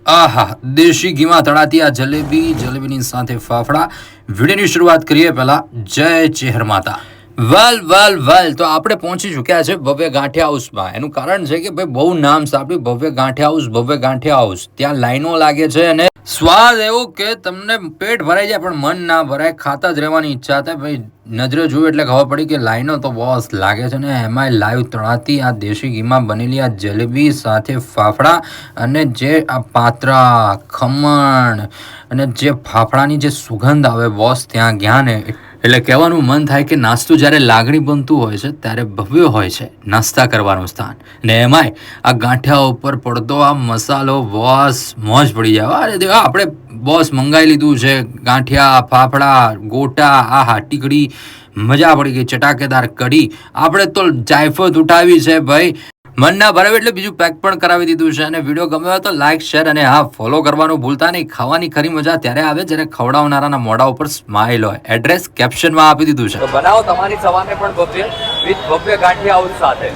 આહા દેશી ઘીમાં તળાતી આ જલેબીની સાથે ફાફડા. વિડીયોની શરૂઆત કરીએ પહેલા જય ચેહર માતા. વેલ તો આપણે પહોંચી ચૂક્યા છે ભવ્ય ગાંઠિયા હાઉસમાં. એનું કારણ છે કે ભાઈ બહુ નામ સાંભળ્યું, ભવ્ય ગાંઠિયા હાઉસ. ત્યાં લાઈનો લાગે છે અને સ્વાદ એવો કે તમને પેટ ભરાઈ જાય પણ મન ના ભરાય, ખાતા જ રહેવાની ઈચ્છા થાય. ભાઈ નજરે જોયું એટલે ખબર પડી કે લાઈનો તો બોસ લાગે છે ને એમાંય લાઈવ તળાતી આ દેશી ઘીમાં બનેલી આ જલેબી સાથે ફાફડા અને જે આ પાત્રા ખમણ અને જે ફાફડાની જે સુગંધ આવે બોસ ત્યાં ગયા ને એટલે કહેવાનું મન થાય કે નાસ્તું જ્યારે લાગણી બનતું હોય છે ત્યારે ભવ્ય હોય છે નાસ્તા કરવાનું સ્થાન. ને એમાંય આ ગાંઠિયા ઉપર પડતો આ મસાલો બોસ મોજ પડી જાય. અરે દેવા આપણે બોસ મંગાવી લીધું છે ગાંઠિયા ફાફડા ગોટા, આહા ટીકડી, મજા પડી ગઈ. ચટાકેદાર કઢી, આપણે તો જાયફત ઉઠાવી છે ભાઈ. મન ના ભરાવે એટલે બીજું પેક પણ કરાવી દીધું છે. અને વિડીયો ગમ્યો હોય તો લાઈક, શેર અને હા ફોલો કરવાનું ભૂલતા નહીં. ખાવાની ખરી મજા ત્યારે આવે જ્યારે ખવડાવનારાના મોઢા ઉપર સ્માઇલ હોય. એડ્રેસ કેપ્શનમાં આપી દીધું છે. બનાવો તમારી સવારને પણ ભવ્ય વિથ ભવ્ય ગાંઠિયા હાઉસ સાથે.